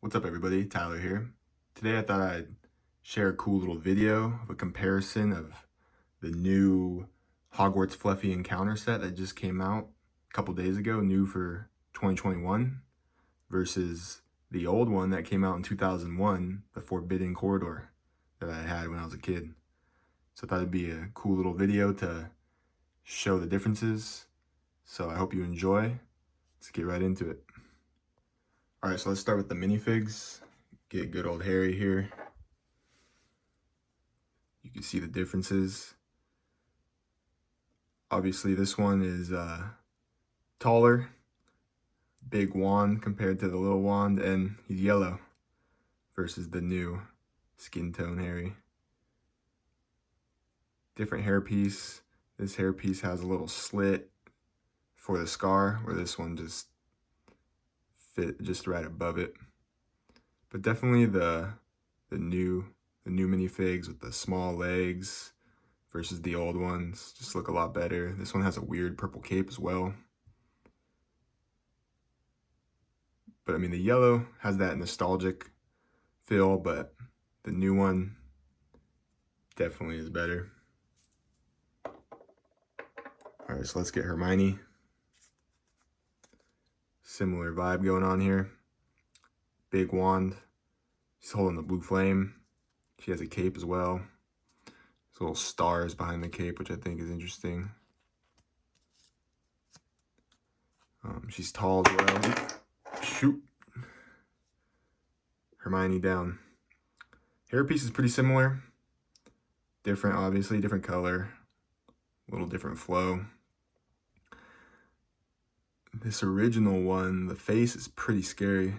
What's up everybody, Tyler here. Today I thought I'd share a cool little video of a comparison of the new Hogwarts Fluffy Encounter set that just came out a couple days ago, new for 2021, versus the old one that came out in 2001, the Forbidden Corridor that I had when I was a kid. So I thought it'd be a cool little video to show the differences. So I hope you enjoy. Let's get right into it. All right, so let's start with the minifigs. Get good old Harry here. You can see the differences. Obviously, this one is taller, big wand compared to the little wand, and he's yellow versus the new skin tone Harry. Different hairpiece. This hairpiece has a little slit for the scar, where this one just fit just right above it. But definitely the new minifigs with the small legs versus the old ones just look a lot better. This one has a weird purple cape as well. But I mean, the yellow has that nostalgic feel, but the new one definitely is better. All right, so let's get Hermione. Similar vibe going on here. Big wand. She's holding the blue flame. She has a cape as well. There's little stars behind the cape, which I think is interesting. She's tall as well. Shoot. Hermione down. Hairpiece is pretty similar. Different, obviously, different color. A little different flow. This original one, the face is pretty scary.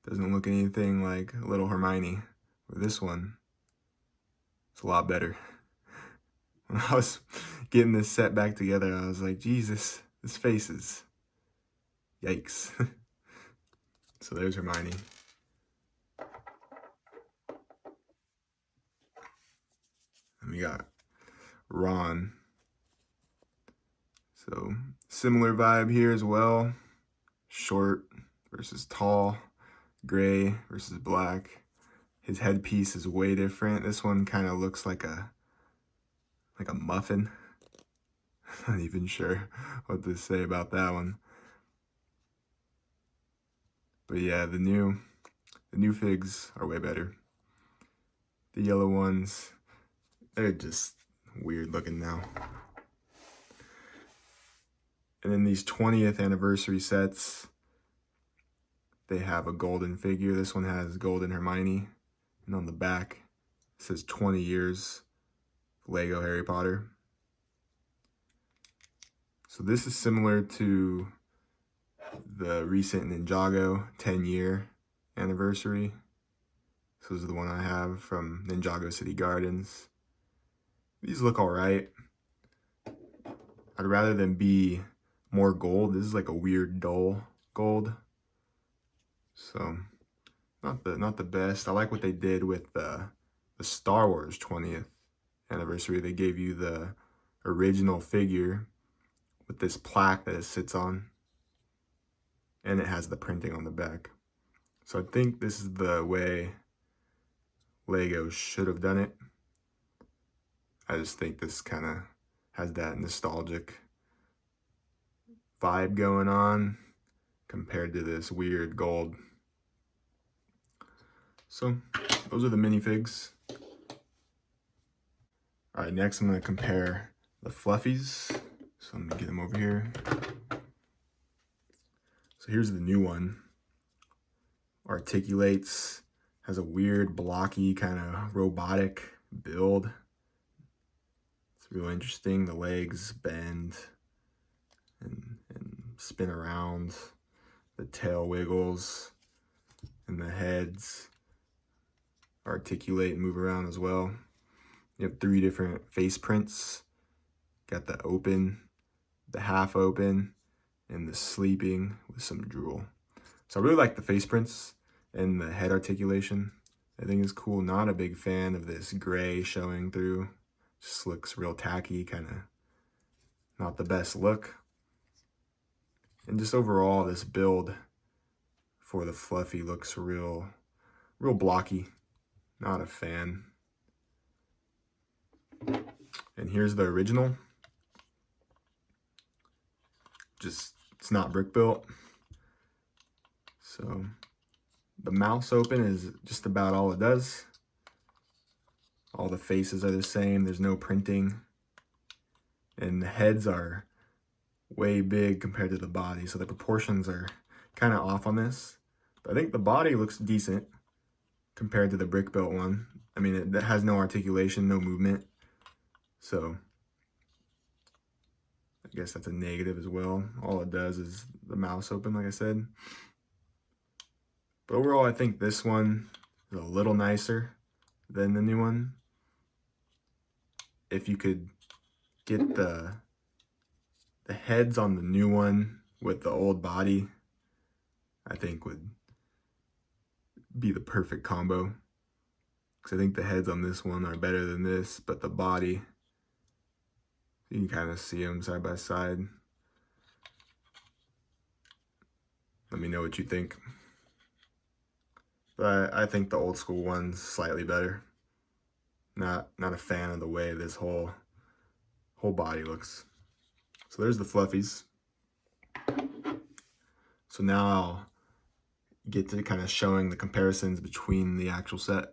Doesn't look anything like little Hermione. Or this one, it's a lot better. When I was getting this set back together, I was like, Jesus, this face is, yikes. So there's Hermione. And we got Ron. So similar vibe here as well. Short versus tall, gray versus black. His headpiece is way different. This one kind of looks like a muffin. Not even sure what to say about that one. But yeah, the new figs are way better. The yellow ones, they're just weird looking now. And then these 20th anniversary sets, they have a golden figure. This one has golden Hermione. And on the back, it says 20 years Lego Harry Potter. So this is similar to the recent Ninjago 10-year anniversary. So this is the one I have from Ninjago City Gardens. These look all right. I'd rather them be more gold. This is like a weird dull gold. So not the best. I like what they did with the Star Wars 20th anniversary. They gave you the original figure with this plaque that it sits on, and it has the printing on the back. So I think this is the way Lego should have done it. I just think this kind of has that nostalgic vibe going on compared to this weird gold. So those are the minifigs. All right, next I'm going to compare the fluffies. So I'm going to get them over here. So here's the new one. Articulates, has a weird blocky kind of robotic build. It's real interesting. The legs bend and spin around. The tail wiggles and the heads articulate and move around as well. You have 3 different face prints. Got the open, the half open, and the sleeping with some drool. So I really like the face prints and the head articulation. I think it's cool. Not a big fan of this gray showing through. Just looks real tacky, kind of not the best look. And just overall, this build for the Fluffy looks real blocky. Not a fan. And here's the original. Just, it's not brick built. So the mouse open is just about all it does. All the faces are the same, there's no printing. And the heads are way big compared to the body, so the proportions are kind of off on this. But I think the body looks decent compared to the brick built one. I mean, it has no articulation, no movement. So I guess that's a negative as well. All it does is the mouse open, like I said. But overall, I think this one is a little nicer than the new one. If you could get the heads on the new one with the old body, I think would be the perfect combo. Because I think the heads on this one are better than this, but the body, you can kind of see them side by side. Let me know what you think. But I think the old school one's slightly better. Not a fan of the way this whole body looks. So there's the Fluffies. So now I'll get to kind of showing the comparisons between the actual set.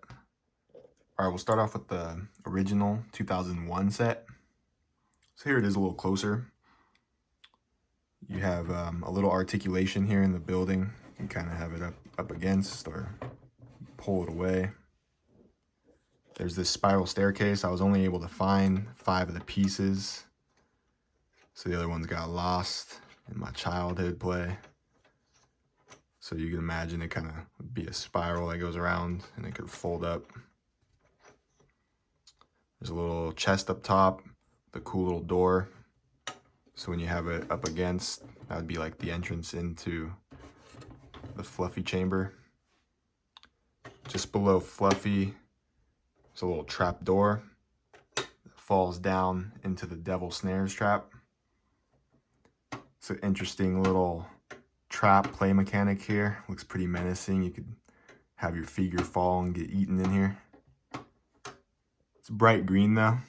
All right, we'll start off with the original 2001 set. So here it is a little closer. You have a little articulation here in the building. You can kind of have it up against or pull it away. There's this spiral staircase. I was only able to find 5 of the pieces, so the other ones got lost in my childhood play. So you can imagine it kind of would be a spiral that goes around and it could fold up. There's a little chest up top, the cool little door. So when you have it up against, that would be like the entrance into the Fluffy chamber. Just below Fluffy, there's a little trap door that falls down into the Devil Snares trap. It's an interesting little trap play mechanic here. Looks pretty menacing. You could have your figure fall and get eaten in here. It's bright green though,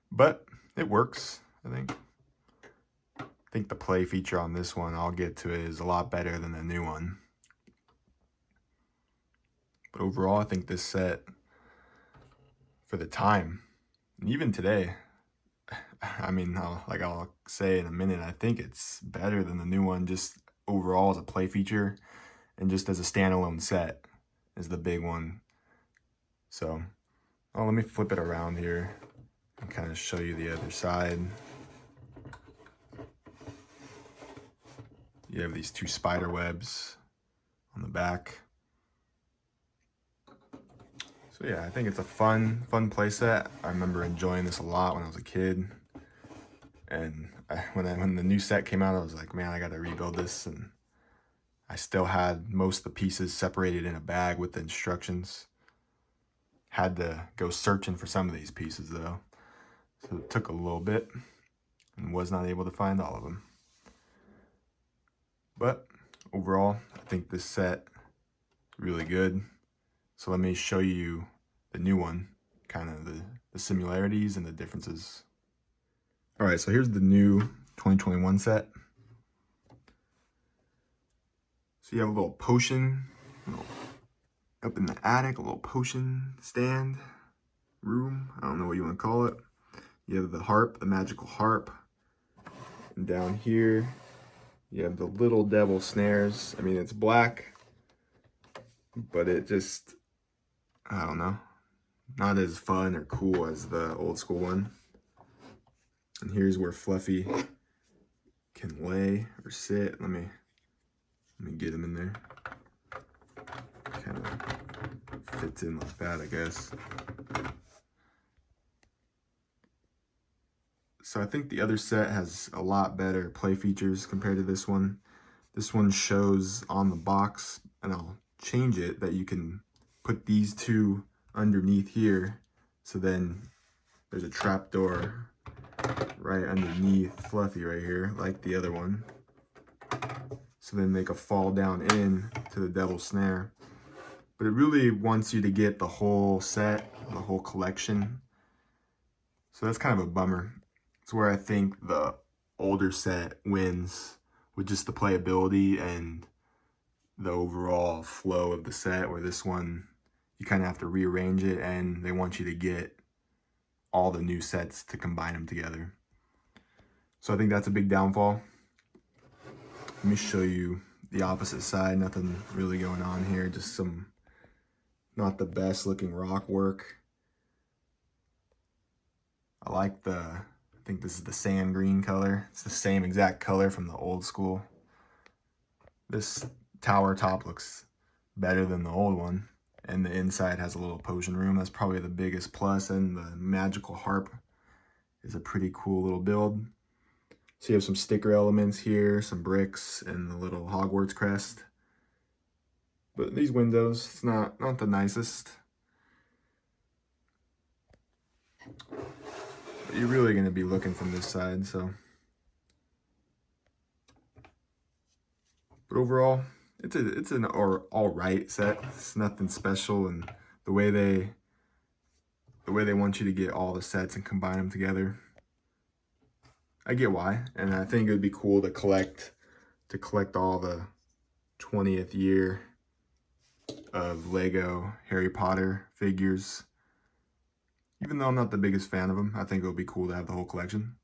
but it works, I think. I think the play feature on this one, I'll get to it, is a lot better than the new one. But overall, I think this set, for the time, and even today, I mean, I'll say in a minute, I think it's better than the new one, just overall as a play feature, and just as a standalone set is the big one. So, let me flip it around here and kind of show you the other side. You have these 2 spider webs on the back. So yeah, I think it's a fun play set. I remember enjoying this a lot when I was a kid. And when the new set came out, I was like, man, I gotta rebuild this. And I still had most of the pieces separated in a bag with the instructions. Had to go searching for some of these pieces though. So it took a little bit and was not able to find all of them. But overall, I think this set is really good. So let me show you the new one, kind of the similarities and the differences. All right, so here's the new 2021 set. So you have a little potion up in the attic, a little potion stand room. I don't know what you want to call it. You have the harp, the magical harp. And down here, you have the little devil snares. I mean, it's black, but it just, I don't know, not as fun or cool as the old school one. And here's where Fluffy can lay or sit. Let me get him in there. Kind of fits in like that, I guess. So I think the other set has a lot better play features compared to this one. This one shows on the box, and I'll change it, that you can put these 2 underneath here. So then there's a trap door right underneath Fluffy right here, like the other one. so then they could fall down in to the devil's snare. But it really wants you to get the whole set, the whole collection. So that's kind of a bummer. It's where I think the older set wins with just the playability and the overall flow of the set, where this one, you kind of have to rearrange it and they want you to get all the new sets to combine them together. So I think that's a big downfall. Let me show you the opposite side. Nothing really going on here, just some not the best looking rock work. I like I think this is the sand green color. It's the same exact color from the old school. This tower top looks better than the old one, and the inside has a little potion room. That's probably the biggest plus, and the magical harp is a pretty cool little build. So you have some sticker elements here, some bricks, and the little Hogwarts crest. But these windows, it's not the nicest. But you're really going to be looking from this side, so. But overall, it's an all right set. It's nothing special, and the way they want you to get all the sets and combine them together, I get why. And I think it would be cool to collect all the 20th year of Lego Harry Potter figures. Even though I'm not the biggest fan of them, I think it would be cool to have the whole collection.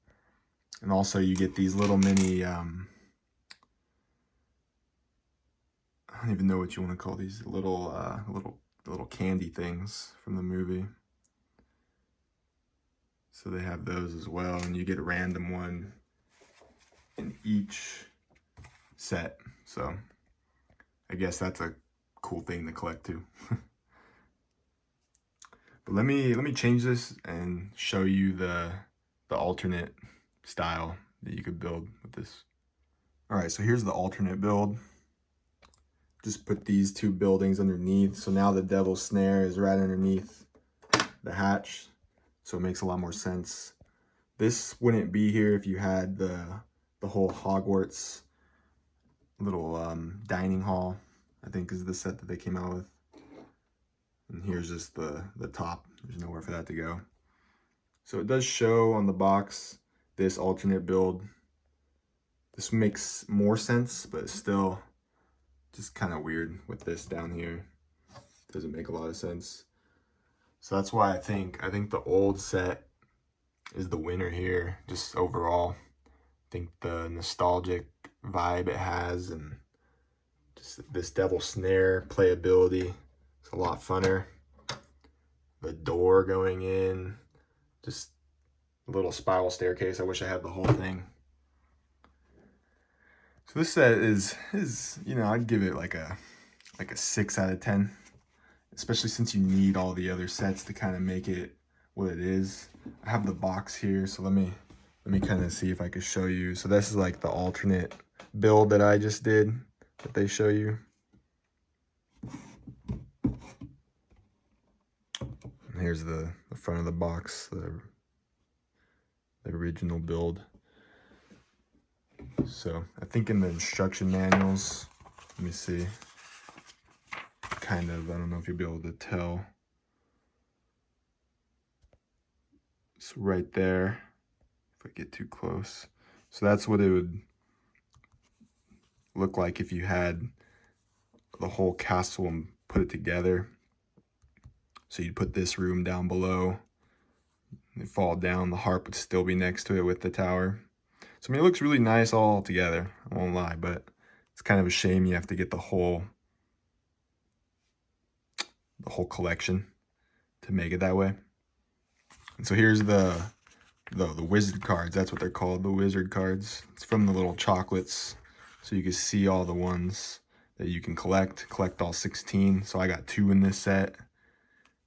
And also you get these little mini, I don't even know what you want to call these, little candy things from the movie. So they have those as well, and you get a random one in each set. So I guess that's a cool thing to collect too. But let me change this and show you the alternate style that you could build with this. All right, so here's the alternate build. Just put these two buildings underneath. So now the devil's snare is right underneath the hatch. So it makes a lot more sense. This wouldn't be here if you had the whole Hogwarts little dining hall, I think is the set that they came out with. And here's just the top. There's nowhere for that to go. So it does show on the box this alternate build. This makes more sense, but it's still just kind of weird with this down here. Doesn't make a lot of sense. So that's why I think the old set is the winner here, just overall. I think the nostalgic vibe it has, and just this devil snare playability, it's a lot funner. The door going in, just a little spiral staircase. I wish I had the whole thing. So this set is you know, I'd give it like a 6 out of 10. Especially since you need all the other sets to kind of make it what it is. I have the box here, so let me kind of see if I could show you. So this is like the alternate build that I just did, that they show you. And here's the front of the box, the original build. So I think in the instruction manuals, let me see. Kind of, I don't know if you'll be able to tell. It's right there, if I get too close. So that's what it would look like if you had the whole castle and put it together. So you'd put this room down below, they fall down, the harp would still be next to it with the tower. So I mean, it looks really nice all together, I won't lie, but it's kind of a shame you have to get the whole collection to make it that way. And so here's the wizard cards. That's what they're called, the wizard cards. It's from the little chocolates, so you can see all the ones that you can collect all 16. So I got 2 in this set,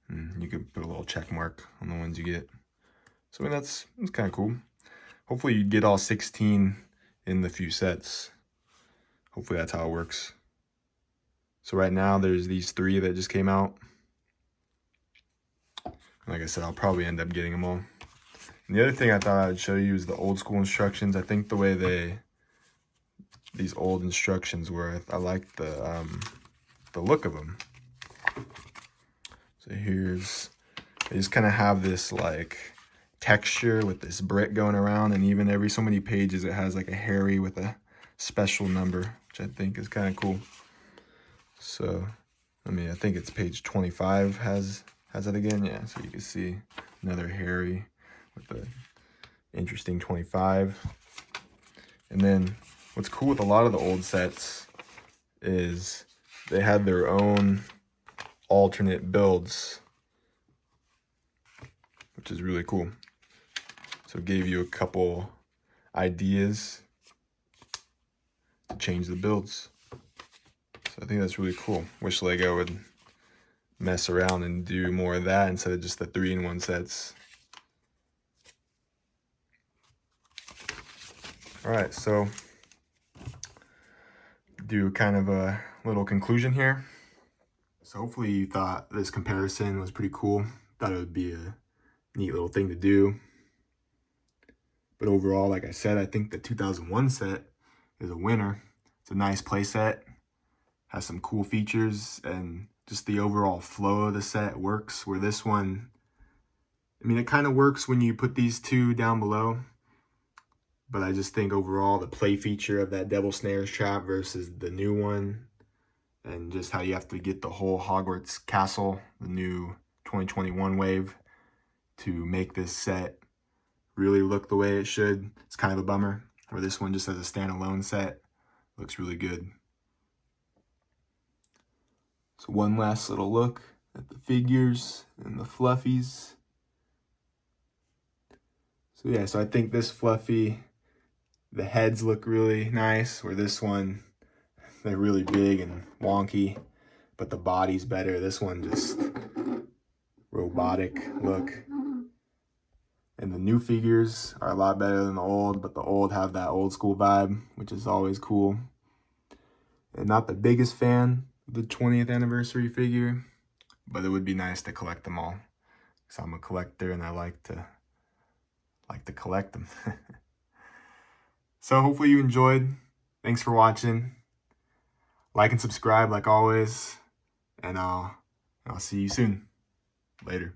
and you can put a little check mark on the ones you get. So I mean, that's kind of cool. Hopefully you get all 16 in the few sets. Hopefully that's how it works. So right now there's these 3 that just came out. Like I said, I'll probably end up getting them all. And the other thing I thought I would show you is the old school instructions. I think the way these old instructions were. I like the look of them. So here's, they just kind of have this like texture with this brick going around, and even every so many pages it has like a Harry with a special number, which I think is kind of cool. So, I mean, I think it's page 25 has that again. Yeah, so you can see another Harry with the interesting 25. And then what's cool with a lot of the old sets is they had their own alternate builds, which is really cool. So it gave you a couple ideas to change the builds. So I think that's really cool. Wish Lego would mess around and do more of that instead of just the 3-in-1 sets. All right, so do kind of a little conclusion here. So hopefully you thought this comparison was pretty cool. Thought it would be a neat little thing to do. But overall, like I said, I think the 2001 set is a winner. It's a nice play set, has some cool features, and just the overall flow of the set works, where this one, I mean, it kind of works when you put these two down below, but I just think overall the play feature of that Devil Snares trap versus the new one, and just how you have to get the whole Hogwarts castle, the new 2021 wave, to make this set really look the way it should. It's kind of a bummer, where this one just as a standalone set looks really good. So one last little look at the figures and the fluffies. So yeah, so I think this fluffy, the heads look really nice, where this one, they're really big and wonky, but the body's better. This one just robotic look. And the new figures are a lot better than the old, but the old have that old school vibe, which is always cool. And not the biggest fan of the 20th anniversary figure, but it would be nice to collect them all. So I'm a collector and I like to collect them. So hopefully you enjoyed. Thanks for watching. Like and subscribe like always, and I'll see you soon. Later.